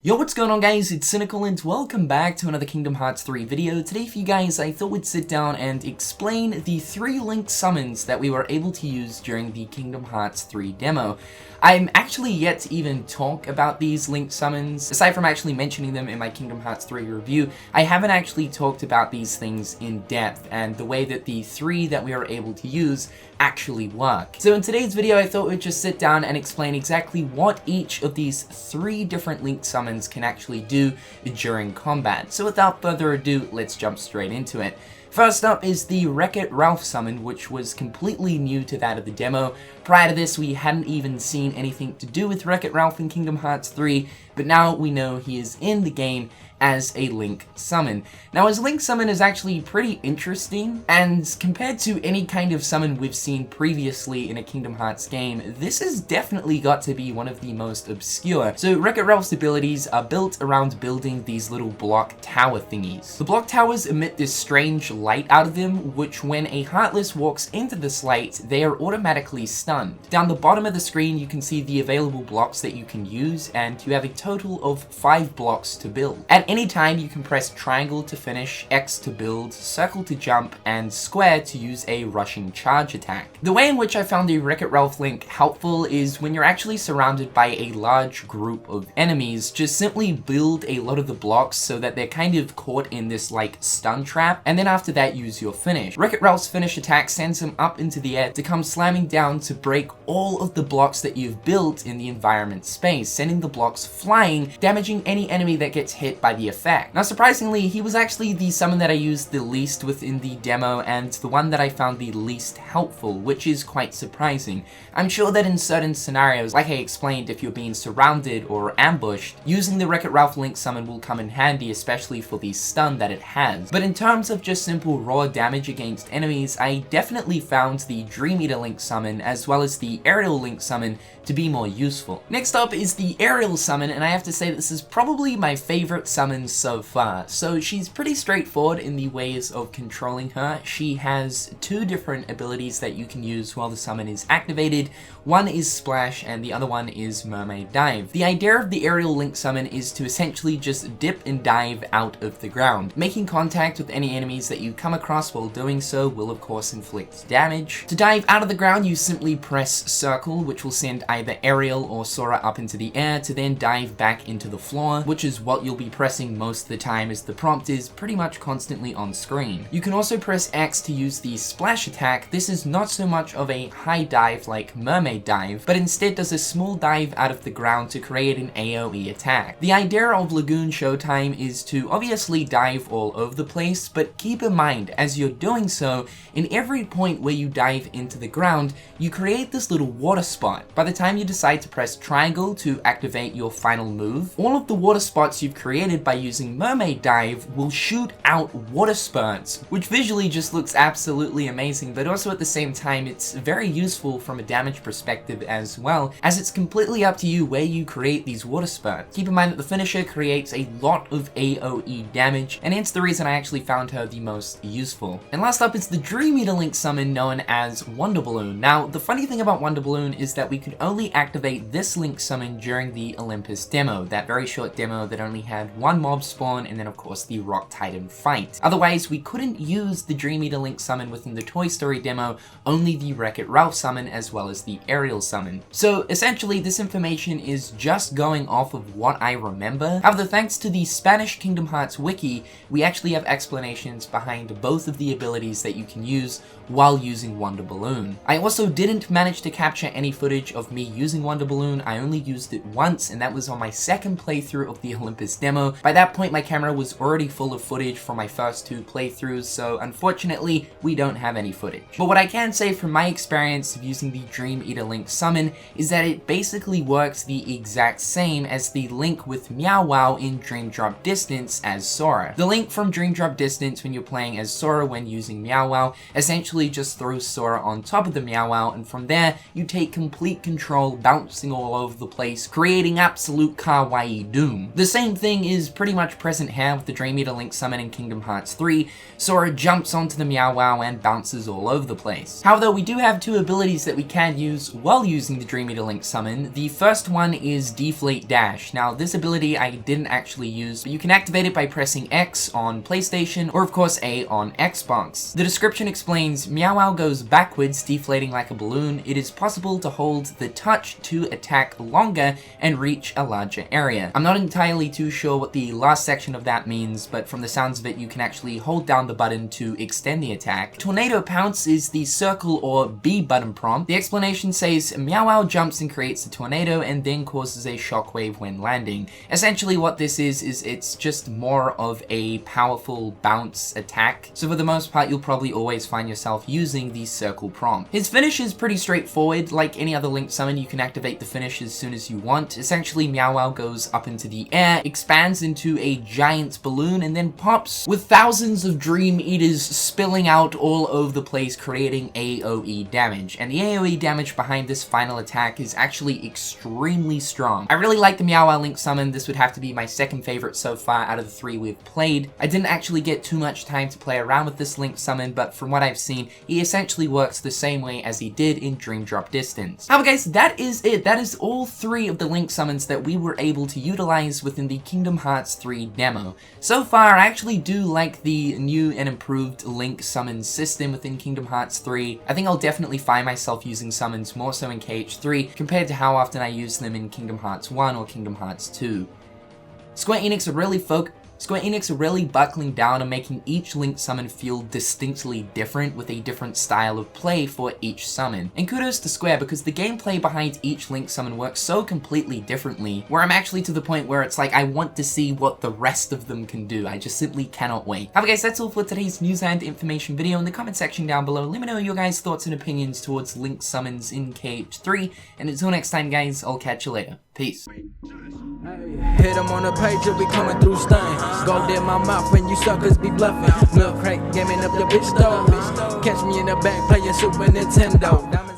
Yo, what's going on guys, it's Cynical and welcome back to another Kingdom Hearts 3 video. Today for you guys, I thought we'd sit down and explain the 3 linked summons that we were able to use during the Kingdom Hearts 3 demo. I'm actually yet to even talk about these linked summons. Aside from actually mentioning them in my Kingdom Hearts 3 review, I haven't actually talked about these things in depth and the way that the 3 that we are able to use actually work. So in today's video, I thought we'd just sit down and explain exactly what each of these 3 different linked summons can actually do during combat. So without further ado, let's jump straight into it. First up is the Wreck-It Ralph summon, which was completely new to that of the demo. Prior to this, we hadn't even seen anything to do with Wreck-It Ralph in Kingdom Hearts 3, but now we know he is in the game as a Link summon. Now his Link summon is actually pretty interesting, and compared to any kind of summon we've seen previously in a Kingdom Hearts game, this has definitely got to be one of the most obscure. So Wreck-It Ralph's abilities are built around building these little block tower thingies. The block towers emit this strange light out of them, which when a Heartless walks into this light, they are automatically stunned. Down the bottom of the screen you can see the available blocks that you can use, and you have a total of 5 blocks to build. At any time you can press triangle to finish, X to build, circle to jump, and square to use a rushing charge attack. The way in which I found the Wreck-It Ralph Link helpful is when you're actually surrounded by a large group of enemies, just simply build a lot of the blocks so that they're kind of caught in this like stun trap, and then after that use your finish. Wreck-It Ralph's finish attack sends him up into the air to come slamming down to break all of the blocks that you've built in the environment space, sending the blocks flying, damaging any enemy that gets hit by the effect. Now surprisingly, he was actually the summon that I used the least within the demo and the one that I found the least helpful, which is quite surprising. I'm sure that in certain scenarios, like I explained, if you're being surrounded or ambushed, using the Wreck-It Ralph Link summon will come in handy, especially for the stun that it has. But in terms of just simple raw damage against enemies, I definitely found the Dream Eater Link summon as well as the Ariel Link summon to be more useful. Next up is the Ariel summon, and I have to say this is probably my favorite summon so far. So she's pretty straightforward in the ways of controlling her. She has 2 different abilities that you can use while the summon is activated. One is Splash and the other one is Mermaid Dive. The idea of the Ariel Link summon is to essentially just dip and dive out of the ground. Making contact with any enemies that you come across while doing so will of course inflict damage. To dive out of the ground, you simply press circle, which will send either Ariel or Sora up into the air to then dive back into the floor, which is what you'll be pressing most of the time as the prompt is pretty much constantly on screen. You can also press X to use the splash attack. This is not so much of a high dive like Mermaid Dive, but instead does a small dive out of the ground to create an AoE attack. The idea of Lagoon Showtime is to obviously dive all over the place, but keep in mind as you're doing so, in every point where you dive into the ground, you create this little water spot. By the time you decide to press triangle to activate your final move, all of the water spots you've created by using Mermaid Dive will shoot out water spurts, which visually just looks absolutely amazing, but also at the same time it's very useful from a damage perspective as well, as it's completely up to you where you create these water spurts. Keep in mind that the finisher creates a lot of AoE damage, and hence the reason I actually found her the most useful. And last up is the Dream Eater Link summon known as Wonder Balloon. Now the funny thing about Wonder Balloon is that we could only activate this Link summon during the Olympus demo, that very short demo that only had 1 mob spawn and then of course the Rock Titan fight. Otherwise we couldn't use the Dream Eater Link summon within the Toy Story demo, only the Wreck-It Ralph summon as well as the Ariel summon. So essentially this information is just going off of what I remember. However, thanks to the Spanish Kingdom Hearts wiki, we actually have explanations behind both of the abilities that you can use while using Wonder Balloon. I also didn't manage to capture any footage of me using Wonder Balloon. I only used it once, and that was on my second playthrough of the Olympus demo. By that point my camera was already full of footage from my first 2 playthroughs, so unfortunately we don't have any footage. But what I can say from my experience of using the Dream Eater Link summon is that it basically works the exact same as the Link with Meow Wow in Dream Drop Distance as Sora. The Link from Dream Drop Distance when you're playing playing as Sora when using Meow Wow, essentially just throws Sora on top of the Meow Wow, and from there, you take complete control, bouncing all over the place, creating absolute kawaii doom. The same thing is pretty much present here with the Dream Eater Link summon in Kingdom Hearts 3. Sora jumps onto the Meow Wow and bounces all over the place. However, we do have two abilities that we can use while using the Dream Eater Link summon. The first one is Deflate Dash. Now, this ability I didn't actually use, but you can activate it by pressing X on PlayStation, or of course A on Xbox. The description explains, Meow Wow goes backwards, deflating like a balloon. It is possible to hold the touch to attack longer and reach a larger area. I'm not entirely too sure what the last section of that means, but from the sounds of it, you can actually hold down the button to extend the attack. Tornado Pounce is the circle or B button prompt. The explanation says, Meow Wow jumps and creates a tornado and then causes a shockwave when landing. Essentially what this is it's just more of a powerful bounce attack. So for the most part, you'll probably always find yourself using the circle prompt. His finish is pretty straightforward. Like any other Link summon, you can activate the finish as soon as you want. Essentially, Meow Wow goes up into the air, expands into a giant balloon, and then pops with thousands of Dream Eaters spilling out all over the place, creating AoE damage. And the AoE damage behind this final attack is actually extremely strong. I really like the Meow Wow Link summon. This would have to be my second favorite so far out of the three we've played. I didn't actually get too much time to play around with this Link summon, but from what I've seen, he essentially works the same way as he did in Dream Drop Distance. However guys, that is it. That is all three of the Link summons that we were able to utilize within the Kingdom Hearts 3 demo. So far, I actually do like the new and improved Link summon system within Kingdom Hearts 3. I think I'll definitely find myself using summons more so in KH3 compared to how often I use them in Kingdom Hearts 1 or Kingdom Hearts 2. Square Enix are really buckling down and making each Link summon feel distinctly different with a different style of play for each summon. And kudos to Square because the gameplay behind each Link summon works so completely differently, where I'm actually to the point where it's like I want to see what the rest of them can do. I just simply cannot wait. However guys, that's all for today's news and information video. In the comment section down below, let me know your guys' thoughts and opinions towards Link summons in KH3, and until next time guys, I'll catch you later. Peace. Hit them on the page, you'll be coming through stain. Gold in my mouth when you suckers be bluffing. Milk crate, gaming up your bitch though. Catch me in the back playing Super Nintendo.